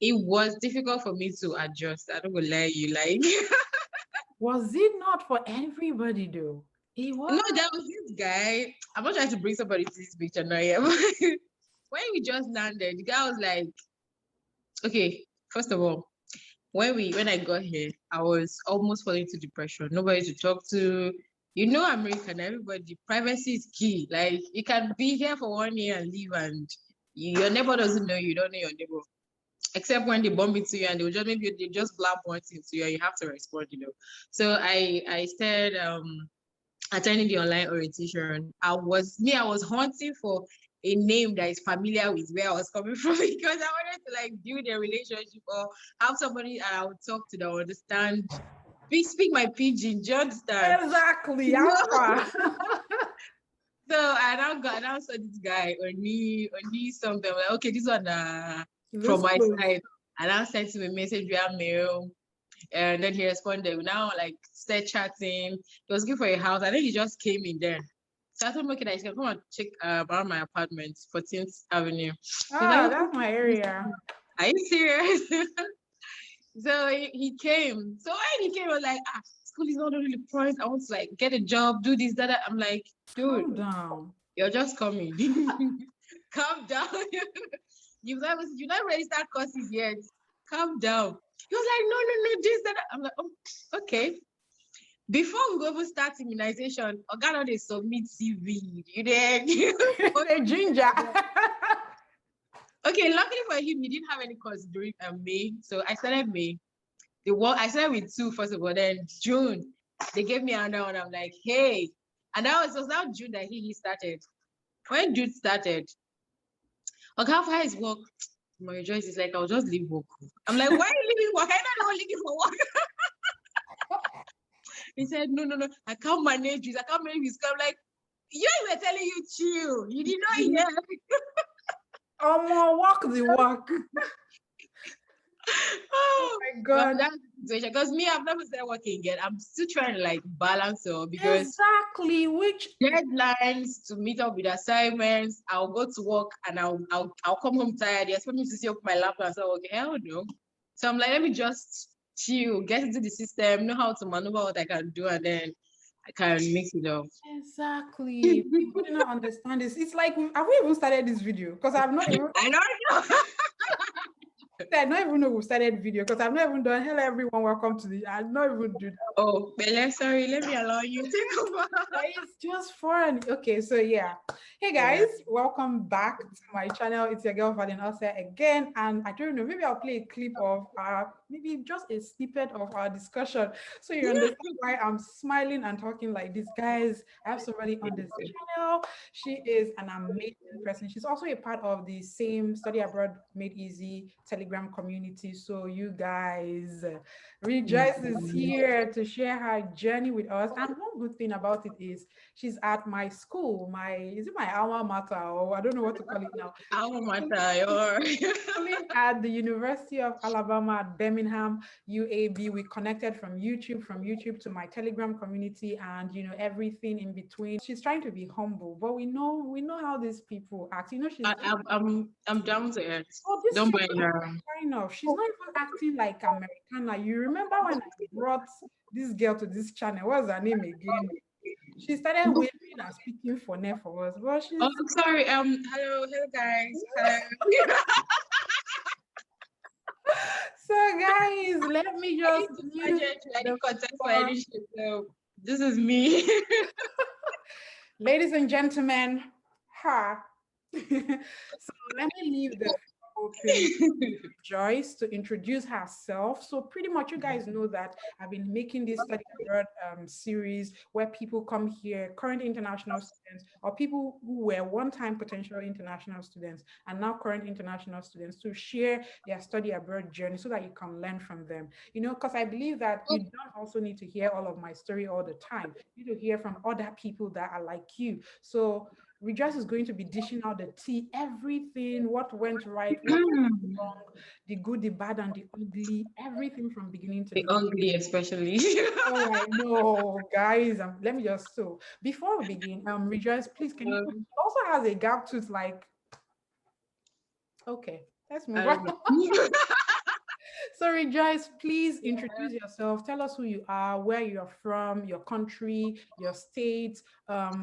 it was difficult for me to adjust. I don't gonna lie you, like. Was it not for everybody though? It No, was. there was this guy. I'm not trying to bring somebody to this picture now, yeah. But when we just landed, the guy was like, okay, first of all, when I got here, I was almost falling into depression. Nobody to talk to. You know, American, everybody, privacy is key. Like you can be here for 1 year and leave, and your neighbor doesn't know you. You don't know your neighbor. Except when they bump into you and they will just maybe they just blab one thing to you and you have to respond, you know. So I started attending the online orientation. I was hunting for a name that is familiar with where I was coming from because I wanted to like build a relationship or have somebody and I would talk to that would understand. Speak my pidgin, do you understand? Exactly. Alpha. So I now saw this guy Oni something. I'm like, okay, this one from Looks my close. side. And I sent him a message via mail. And then he responded. We now like start chatting. He was looking for a house. I think he just came in there. So I told him, okay, that he's gonna come and check around my apartment, 14th Avenue. He was like, Ah, okay, that's my area. are you serious? So he came. So when he came, I was like, school is not really the point. I want to like get a job, do this, that. I'm like, dude, Calm down. you're just coming. Calm down. You never really start courses yet. Calm down. He was like, no, this, that. I'm like, oh, okay. Before we go even start immunization, I got on a submit CV. You did. The ginger. Okay, luckily for him, he didn't have any course during May. So I started May. I started with two first of all. Then June, they gave me another one. I'm like, hey. And it was now June that he started. When June started, okay, how far is work? My Joyce is like, I'll just leave work. I'm like, why are you leaving work? I don't know looking for work. He said, no, I can't manage this. I can't manage this. I'm like, you were telling you chill. You did not hear. Walk the walk. Oh my God. That's because me, I've never started working yet. I'm still trying to like balance it because Exactly. Which deadlines to meet up with assignments. I'll go to work and I'll come home tired. You expect me to see up my laptop and say, okay, hell no. So I'm like, let me just chill, get into the system, know how to maneuver what I can do, and then I can mix it up. exactly. People do not understand this. It's like, have we even started this video? Because I've not even I don't know. I don't even know who started video because I've not even done hello everyone, welcome to the I not even do that. Oh, Bella, sorry, let me allow you to take over. It's just fun. Okay, so yeah. Hey guys, welcome back to my channel. It's your girl valeenovarah again. And I don't know, maybe I'll play a clip of maybe just a snippet of our discussion. So you understand why I'm smiling and talking like this. Guys, I have somebody on this channel. She is an amazing person. She's also a part of the same Study Abroad Made Easy Telegram community. So you guys, Rejoice is here to share her journey with us. And one good thing about it is she's at my school, is it my alma mater, or I don't know what to call it now. Alma mater, or At the University of Alabama at Birmingham, UAB. We connected from YouTube to my Telegram community, and everything in between. She's trying to be humble, but we know how these people act. She's I'm down to it. oh, this Don't chick mind her. kind of. She's not even acting like Americana. You remember when I brought this girl to this channel? What's her name again? She started waving and speaking for us, but she's. Oh, sorry. Hello, guys. Hello. So, guys, let me just use the content for any shit. So this is me. ladies and gentlemen, her. So let me leave the Joyce to introduce herself. So pretty much you guys know that I've been making this study abroad series where people come here, current international students or people who were one-time potential international students and now current international students to share their study abroad journey so that you can learn from them. Because I believe that you don't also need to hear all of my story all the time. You need to hear from other people that are like you. So Rejoice is going to be dishing out the tea, everything, what went right, what went wrong, the good, the bad, and the ugly, everything from beginning to the the ugly, especially. Oh, I know, guys. Let me just before we begin, Rejoice, please can you also has a gap tooth like okay, let's move on. So Rejoice, please introduce yourself. Tell us who you are, where you're from, your country, your state,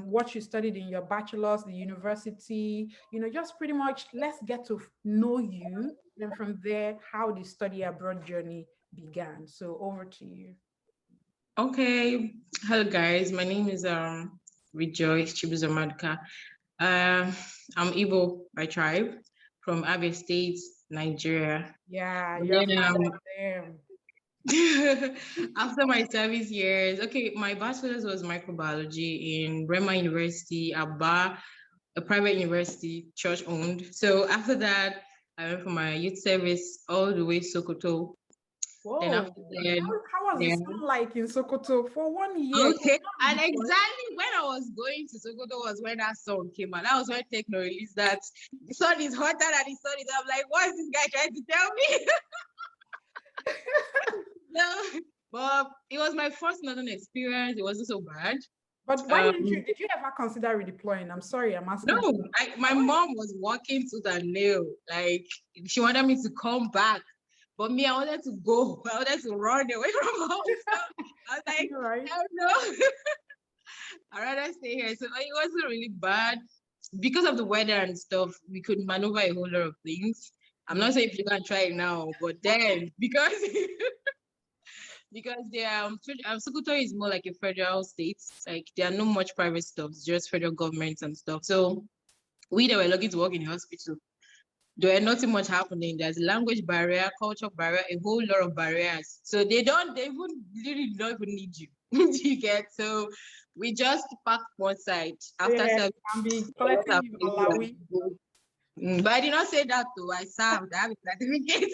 what you studied in your bachelor's, the university, just pretty much let's get to know you. And from there, how the study abroad journey began. So over to you. Okay. Hello guys. My name is Rejoice Chibuzamadka. I'm Igbo by tribe from Abia State, Nigeria. Yeah, And you're then from after my service years, okay, my bachelor's was microbiology in Rema University, Aba, a private university, church owned. So after that, I went for my youth service all the way Sokoto. Then Whoa. after that, How was the yeah. sun like in Sokoto for 1 year? Okay, and exactly when I was going to Sokoto was when that song came out. That was when Techno released that the sun is hotter than the sun is. I'm like, what is this guy trying to tell me? No, but it was my first northern experience. It wasn't so bad. But why did you ever consider redeploying? I'm sorry, I'm asking. No, my mom was working to the nail. Like she wanted me to come back. But me, I wanted to go. I wanted to run away from home. So I was like, right. hell no. I'd rather stay here. So it wasn't really bad. Because of the weather and stuff, we could maneuver a whole lot of things. I'm not saying if you can try it now, but then because Sokoto is more like a federal state. Like there are no much private stuff, just federal governments and stuff. So we that were lucky to work in the hospital, there were nothing much happening. There's language barrier, culture barrier, a whole lot of barriers. So they would really don't even need you. You get so we just packed one side after But I did not say that though. I served. I have a certificate.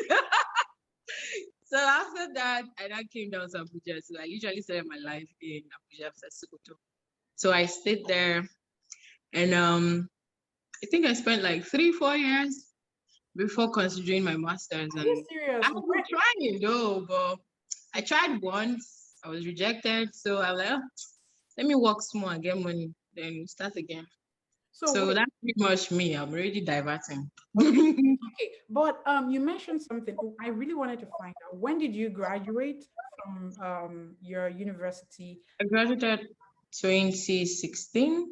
So after that, I then came down to Abuja. So I usually started my life in Abuja after Sokoto. So I stayed there, and I think I spent like 3-4 years before considering my master's. And serious? I was trying though, but I tried once. I was rejected. So I was like, let me work small and get money, then start again. So that's pretty much me. I'm already diverting. Okay, but you mentioned something. I really wanted to find out. When did you graduate from your university? I graduated 2016.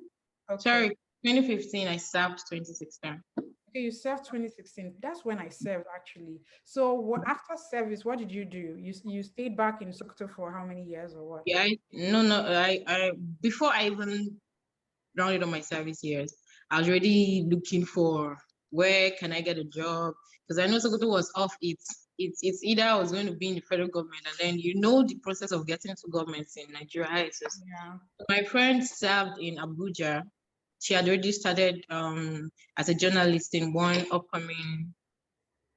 Okay. Sorry, 2015. I served 2016. Okay, you served 2016. That's when I served actually. So after service, what did you do? You stayed back in Sokoto for how many years or what? Yeah, I before I even rounded on my service years, I was already looking for where can I get a job, because I know Sokoto was off it's either I was going to be in the federal government, and then the process of getting to governments in Nigeria. Yeah. My friend served in Abuja. She had already started as a journalist in one upcoming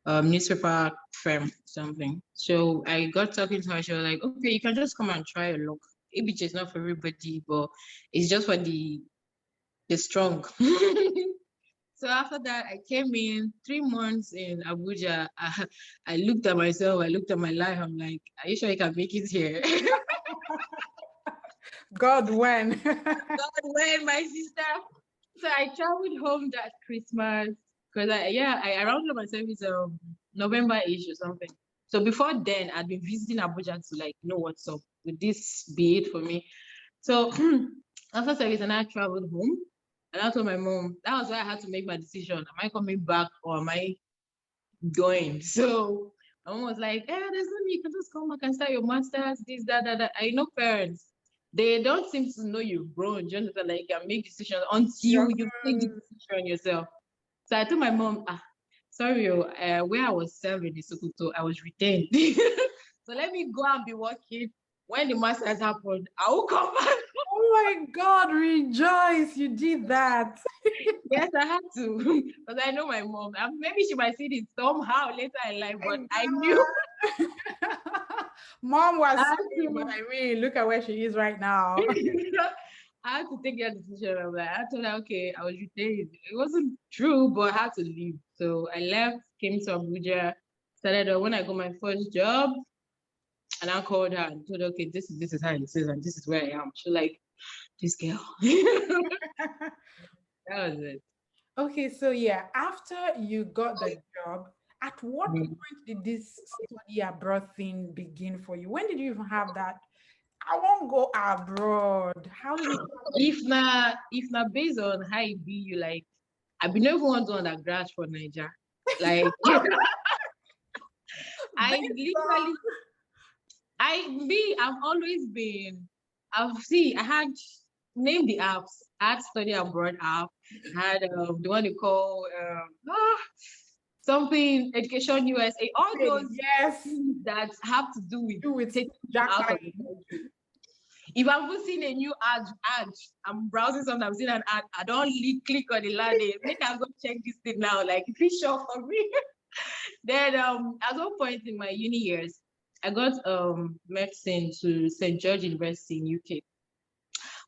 newspaper firm, something. So I got talking to her. She was like, okay, you can just come and try a look. ABJ is not for everybody, but it's just for the strong. So after that, I came in 3 months in Abuja. I looked at myself, I looked at my life. I'm like, are you sure I can make it here? God, when? God, when, my sister. So I traveled home that Christmas because I rounded my service November-ish or something. So before then, I'd been visiting Abuja to know what's up. Would this be it for me? So after service, and I traveled home, and I told my mom, that was why I had to make my decision. Am I coming back or am I going? So my mom was like, there's no need, you can just come back and start your master's, this, that. I know parents, they don't seem to know you've grown. You understand? Like you can make decisions until you take the decision yourself. So I told my mom, sorry, where I was serving in Sokoto, I was retained. So let me go and be working. When the masters happened, I will come back. Oh my God, Rejoice, you did that. Yes, I had to. Because I know my mom. Maybe she might see this somehow later in life, but I knew. Mom was sorry, but I mean, look at where she is right now. I had to take that decision. I told her, okay, I was retained. It wasn't true, but I had to leave. So I left, came to Abuja, started when I got my first job, and I called her and told her, okay, this is how it is, and this is where I am. She was like, this girl. That was it. Okay, so yeah, after you got the job, At what point did this study abroad thing begin for you? When did you even have that? I won't go abroad. How did it If na based on how it be, you like, I be never want to undergrad for Niger. Like I literally, I've always been, I had named the apps. I had study abroad app, I had the one you call something education USA, all those yes things that have to do with taking you out of the country. If I'm seeing a new ad, I'm browsing something, I'm seeing an ad, I don't click on the landing. Make I go check this thing now. Like, if it's sure for me. Then at one point in my uni years, I got medicine to St. George University in UK.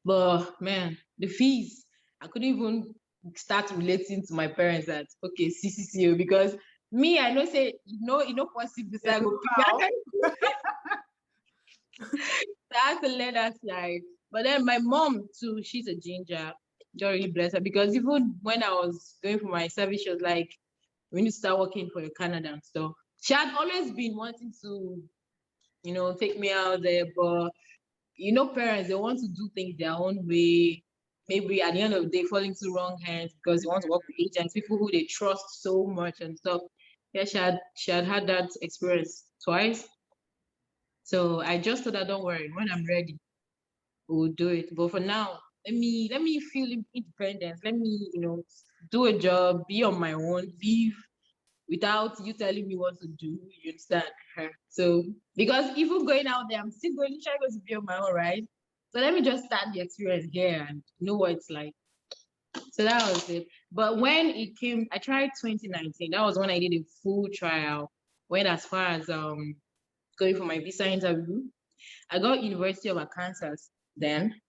But man, the fees, I couldn't even start relating to my parents that okay, CCCO, because me, I know say possible. So I go I had to let that slide. But then my mom too, she's a ginger. God really bless her, because even when I was going for my service, she was like, "We need to start working for your Canada and stuff." She had always been wanting to, take me out there, but parents, they want to do things their own way. Maybe at the end of the day, fall into wrong hands because they want to work with agents, people who they trust so much and stuff. Yeah, she had that experience twice. So I just told her, don't worry, when I'm ready, we'll do it. But for now, let me feel independent. Let me, do a job, be on my own, live without you telling me what to do. You understand? So because even going out there, I'm still trying to be on my own, right? So let me just start the experience here and know what it's like. So that was it. But when it came, I tried 2019. That was when I did a full trial. Went as far as going for my visa interview. I got University of Arkansas then,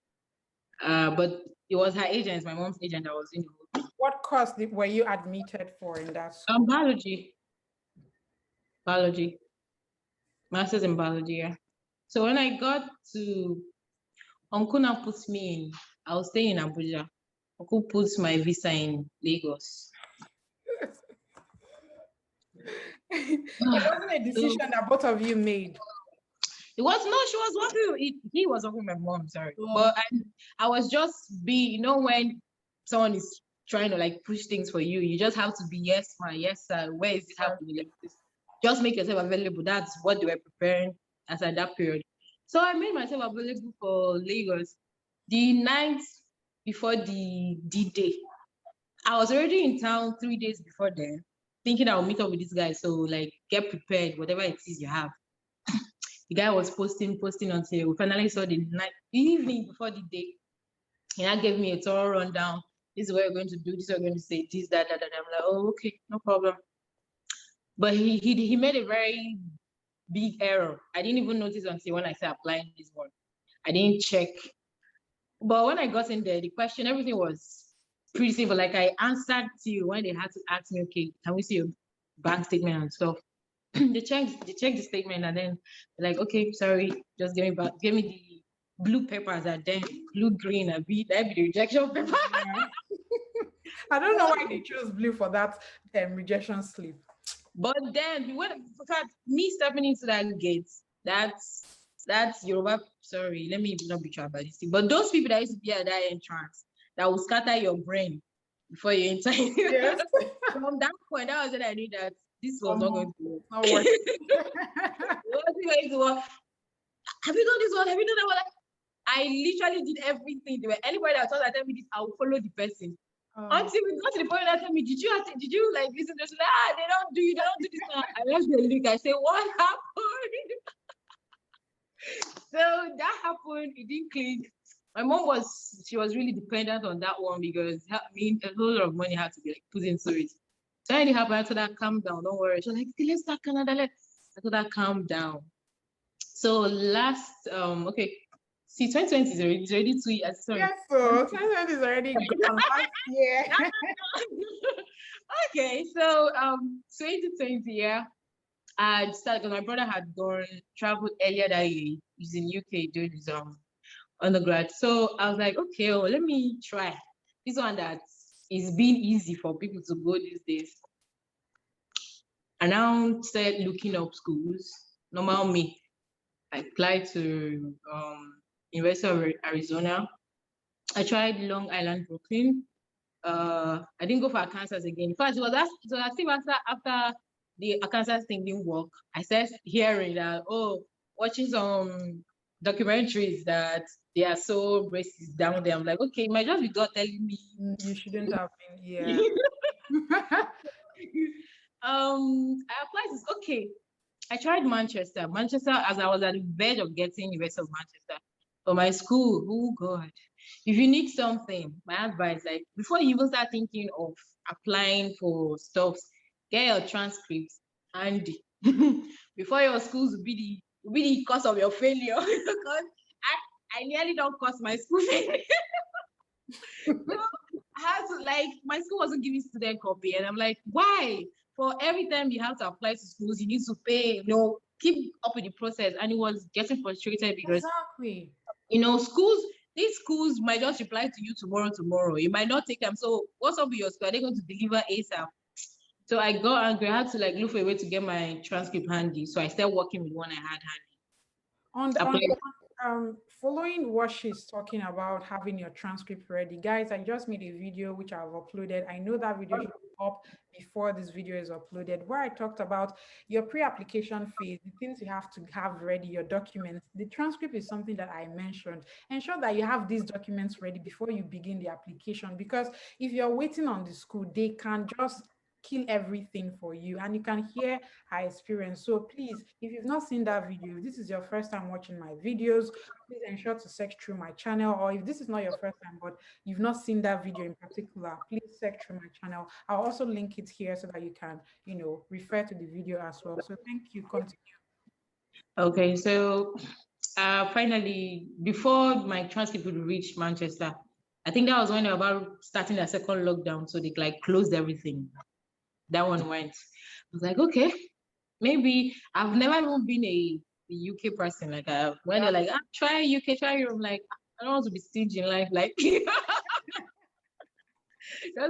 but it was her agent, my mom's agent, that was in the whole. What course were you admitted for in that school? Biology, master's in biology. Yeah. So when I got to, Uncle now puts me in. I was staying in Abuja. Uncle puts my visa in Lagos. It wasn't a decision that both of you made. It was no, she was working. He was working with my mom. Sorry, but I was just when someone is trying to like push things for you, you just have to be yes, ma, yes, sir. Where is it happening? Like this? Just make yourself available. That's what they were preparing as at that period. So I made myself available for Lagos. The night before the D-Day, I was already in town 3 days before then, thinking I'll meet up with this guy. So like, get prepared, whatever it is you have. The guy was posting until we finally saw the evening before the day. And that gave me a thorough rundown. This is what you're going to do. This is what you're going to say. This, that. I'm like, oh, okay, no problem. But he made a very big error. I didn't even notice until when I started applying this one. I didn't check. But when I got in there, the question, everything was pretty simple. Like I answered to you when they had to ask me, okay, can we see your bank statement and stuff? they checked the statement and then like, okay, sorry, just give me the blue papers and then blue, green, and that'd be the rejection paper. I don't know why they chose blue for that rejection slip. But then me stepping into that gate, that's Yoruba. Sorry, let me not be tribalistic. But those people that used to be at that entrance that will scatter your brain before you enter. Yes. From that point, that was when I knew that this was not going to work. Not working. It wasn't going to work. Have you done this one? Have you done that one? I literally did everything. Anybody that thought that tell me this, I will follow the person. Until we got to the point that tell me, did you like listen to this? Like, they don't do this now. I left the look. I say, what happened? So that happened. It didn't click. My mom was really dependent on that one because a whole lot of money had to be like put into it. So anything happened, I told her, calm down, don't worry. She was like, okay, let's start Canada. I told her, calm down. So last, okay, see, 2020 is already 2 years. Sorry. Yes, so 2020 is already gone last year. Okay, so 2020, yeah, I started because my brother had traveled earlier that year. He's in UK doing his undergrad. So I was like, okay, well, let me try this one that is being easy for people to go these days. I now started looking up schools. Normal me. I applied to University of Arizona. I tried Long Island, Brooklyn. I didn't go for Arkansas again. In fact, it was as if after the Arkansas thing didn't work, I started hearing that, watching some documentaries that they are so racist down there. I'm like, okay, it might just be God telling me. You shouldn't have been, yeah. I applied to, okay. I tried Manchester. Manchester, as I was at the verge of getting University of Manchester. For my school, oh God. If you need something, my advice, like before you even start thinking of applying for stuff, get your transcripts handy. Before your schools will be the cause of your failure. Because I nearly don't cost my school failure. So I had to, like, my school wasn't giving student copy, and I'm like, why? For every time you have to apply to schools, you need to pay, keep up with the process. And it was getting frustrated because, Exactly. these schools might just reply to you tomorrow. You might not take them. So what's up with your school? Are they going to deliver ASAP? So I got angry. I had to look for a way to get my transcript handy. So I started working with one I had handy. Following what she's talking about, having your transcript ready, guys, I just made a video which I've uploaded. I know that video should be up before this video is uploaded, where I talked about your pre-application phase, the things you have to have ready, your documents. The transcript is something that I mentioned. Ensure that you have these documents ready before you begin the application, because if you're waiting on the school, they can just kill everything for you, and you can hear her experience. So please, if you've not seen that video, if this is your first time watching my videos, please ensure to search through my channel. Or if this is not your first time but you've not seen that video in particular, please search through my channel. I'll also link it here so that you can refer to the video as well. So thank you. Continue. Okay, so finally, before my transcript would reach Manchester, I think that was when they were about starting their second lockdown, so they closed everything. That one went. I was like, okay, maybe I've never even been a UK person. When they're like, try UK, try Europe, I'm like, I don't want to be stingy in life. Like, those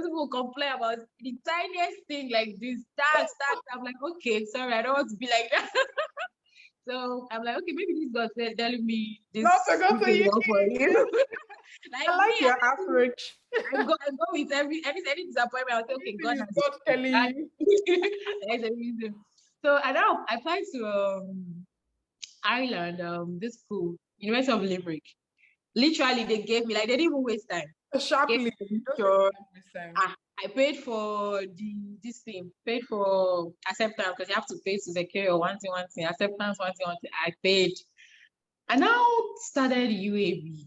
people complain about the tiniest thing, like this tax. I'm like, okay, sorry, I don't want to be like that. So I'm like, okay, maybe this God said telling me this Not to go to UK. For you. I like your approach. I go with any disappointment. I'll say, okay, God has God telling you. There's a reason. So I applied to Ireland, this school, University of Limerick. Literally, they gave me, they didn't even waste time. Sharply. I paid for this thing, paid for acceptance, because you have to pay to secure one thing, acceptance, one thing. I paid. I now started UAB.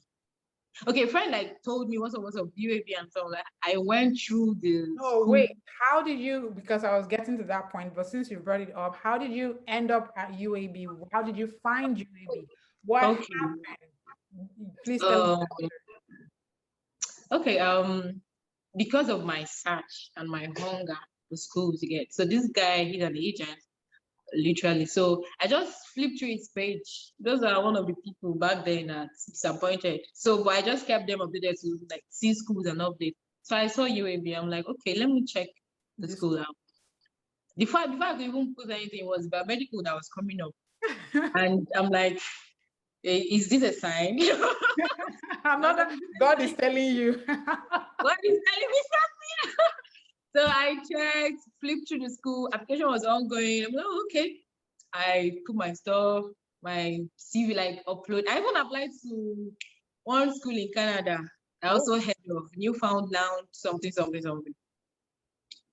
Okay, a friend told me what's up UAB and so I went through the wait, how did you, because I was getting to that point, but since you brought it up, how did you end up at UAB? How did you find UAB? What happened? Please tell me. Okay, because of my search and my hunger for schools to get. So this guy, he's an agent, literally. So I just flipped through his page. Those are one of the people back then that's disappointed. So but I just kept them updated to see schools and updates. So I saw UAB. I'm like, okay, let me check the school out. Before I could even put anything, it was biomedical that was coming up. And I'm like, is this a sign? God is telling you. God is telling me something. So I checked, flipped through the school, application was ongoing. I'm like, okay. I put my stuff, my CV, upload. I even applied to one school in Canada. I also heard of Newfoundland, something.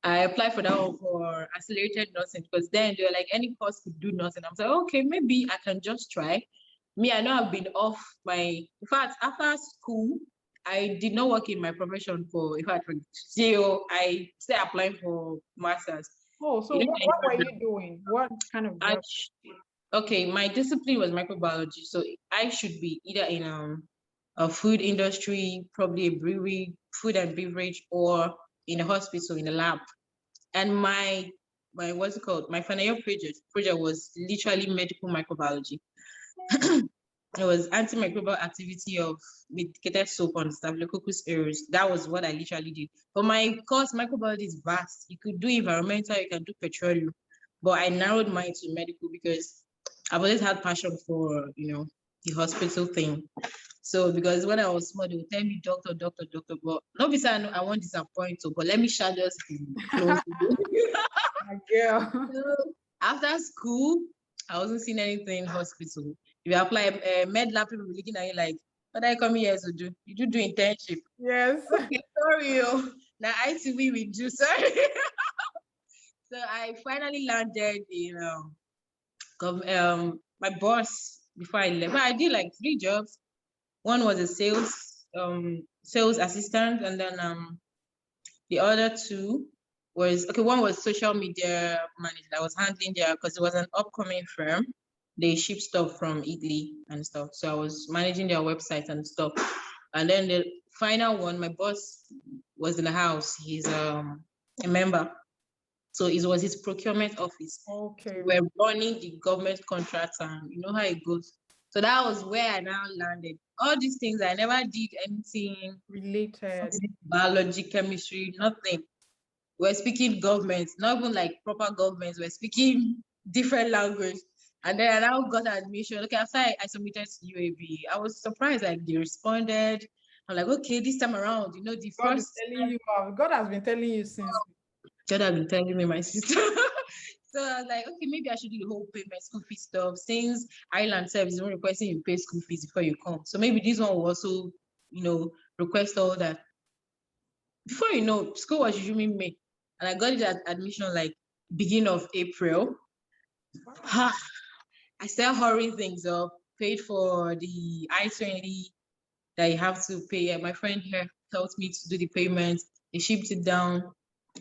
I applied for that one for accelerated nursing, because then they were like, any course could do nursing. I'm like, okay, maybe I can just try. Me, I know I've been off in fact, after school, I did not work in my profession for so I started applying for masters. Oh, so what were you doing? What kind of job? Okay, my discipline was microbiology, so I should be either in a food industry, probably a brewery, food and beverage, or in a hospital, in a lab. And my what's it called? My final year project was literally medical microbiology. It was antimicrobial activity of medicated soap on Staphylococcus aureus. That was what I literally did. But my course, microbiology, is vast. You could do environmental, you can do petroleum. but I narrowed mine to medical because I've always had passion for, the hospital thing. So because when I was small, they would tell me doctor, doctor, doctor, but not because I won't disappoint you, but let me share just be close. My girl. So after school, I wasn't seeing anything in hospital. If you apply med lab, people will be looking at you like, what are you coming here to do? You do internship. Yes. Okay, sorry, now ITV we do, sorry. So I finally landed in my boss before I left. But I did like 3 jobs. One was a sales assistant, and then the other two was one was social media manager. I was handling there because it was an upcoming firm. They ship stuff from Italy and stuff. So I was managing their website and stuff. And then the final one, my boss was in the house. He's a member. So it was his procurement office. Okay. We're running the government contracts, and you know how it goes. So that was where I now landed. All these things, I never did anything related. Biology, chemistry, nothing. We're speaking government, not even like proper government. We're speaking different language. And then I now got admission. Okay, after I submitted to UAB, I was surprised, like they responded. I'm like, okay, this time around, the God first is telling you, God has been telling you since. God has been telling me, my sister. So I was like, okay, maybe I should do the whole payment school fee stuff. Since Ireland service is requesting you pay school fees before you come. So maybe this one will also, request all that. Before you know, school was usually May. And I got it at admission like beginning of April. Wow. I started hurrying things up, paid for the I-20 that you have to pay. My friend here helped me to do the payment. They shipped it down.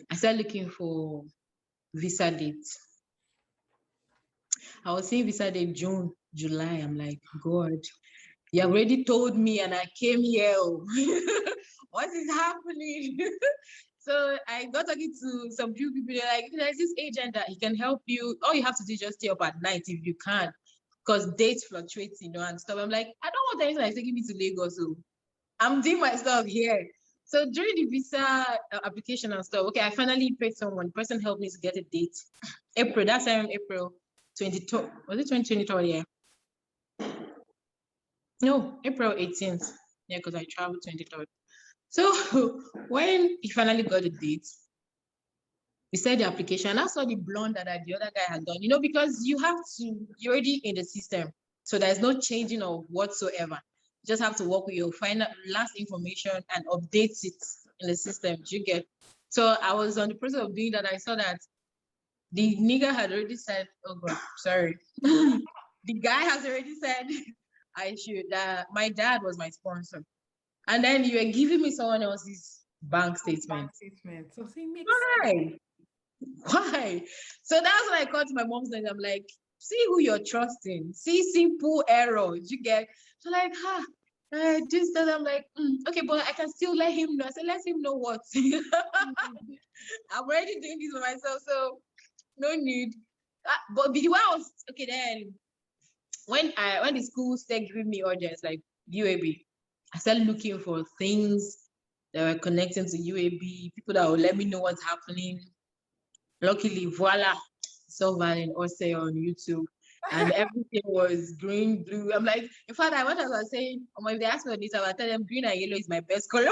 I started looking for visa dates. I was seeing visa date June, July. I'm like, God, you have already told me and I came here. What is happening? So I got talking to some few people. They're like, there's this agent that he can help you. All you have to do is just stay up at night if you can, because dates fluctuate, and stuff. I'm like, I don't want anything like taking me to Lagos. So I'm doing my stuff here. So during the visa application and stuff, okay, I finally paid someone. The person helped me to get a date. April, that's April 22nd. Was it 2023? Yeah. No, April 18th. Yeah, because I traveled 23rd. So when he finally got a date, he said the application. I saw the blonde that the other guy had done, because you're already in the system. So there's no changing of whatsoever. You just have to work with your final last information and update it in the system. You get. So I was on the process of doing that. I saw that the nigga had already said, oh God, sorry. The guy has already said that my dad was my sponsor. And then you were giving me someone else's bank statement. So see, Why? So that's when I called to my mom's and I'm like, see who you're trusting. See simple errors. You get. So like, this, that. I'm like, okay, but I can still let him know. I said, let him know what. I'm already doing this for myself, so no need. But the way I was, okay, then when the school started giving me orders like UAB, I started looking for things that were connecting to UAB, people that would let me know what's happening. Luckily, voila, saw valeenovarah on YouTube, and everything was green, blue. I'm like, in fact, I was saying, if they ask me this, I will tell them green and yellow is my best color.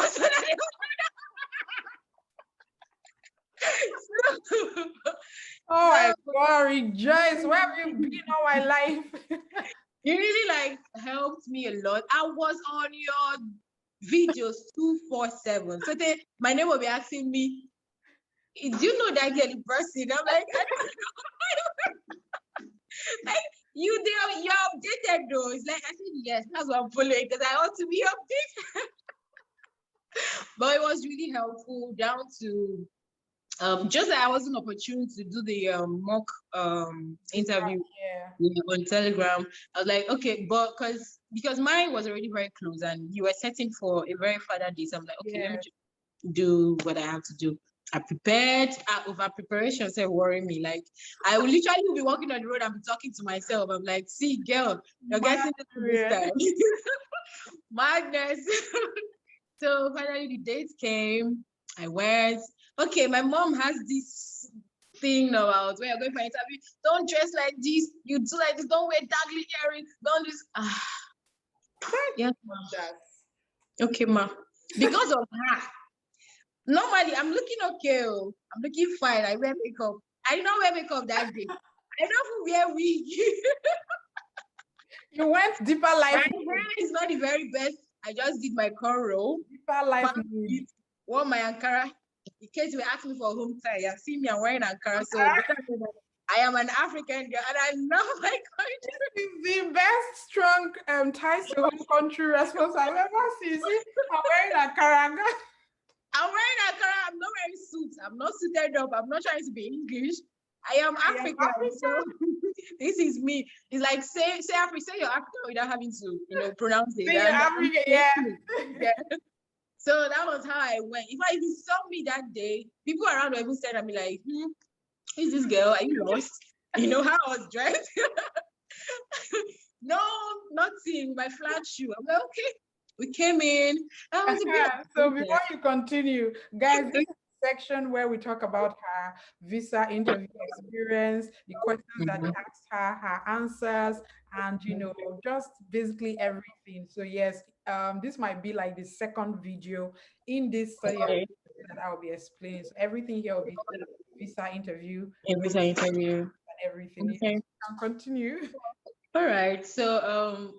Oh my God, Rejoice, where have you been all my life? You really helped me a lot. I was on your videos 247. So my name will be asking me, do you know that girl in person? I'm like, I don't know. Like, you updated though. It's like, I said, yes, that's what I'm following because I want to be updated. But it was really helpful down to just that I wasn't opportune to do the mock interview on Telegram. I was like, okay, but because mine was already very close and you were setting for a very further date. I'm like, okay, let me just do what I have to do. I prepared. Over preparation said worry me. Like I will literally be walking on the road and be talking to myself. I'm like, see, girl, you're getting this time. Madness. So finally the date came. I went. Okay, my mom has this thing about when you're going for an interview. Don't dress like this. You do like this. Don't wear dangly earrings. Don't do this. Yes, ma. Okay, ma. Because of her. Normally, I'm looking okay. I'm looking fine. I wear makeup. I did not wear makeup that day. I don't wear wig. You went deeper life. My hair is not the very best. I just did my cornrow. Deeper life. Wore my Ankara. In case you ask me for home tie, you see me, I'm wearing Ankara. So I am an African girl and I love my country. It's the best strong ties to home country response I've ever seen. See, I'm wearing Ankara. I'm wearing Ankara. I'm not wearing suits. I'm not suited up. I'm not trying to be English. I am African. So this is me. It's like say you're African without having to pronounce it. African, yeah. So that was how I went. If you saw me that day, people around were even staring at me like, who's this girl? Are you lost? You know how I was dressed? No, nothing. My flat shoe. I'm like, okay. We came in. So before you continue, guys, this is the section where we talk about her visa interview experience, the questions that they asked her, her answers, and just basically everything. So yes, this might be like the second video in this study that I'll be explaining. So everything here will be visa interview. Visa interview. And everything. Okay. You can continue. All right. So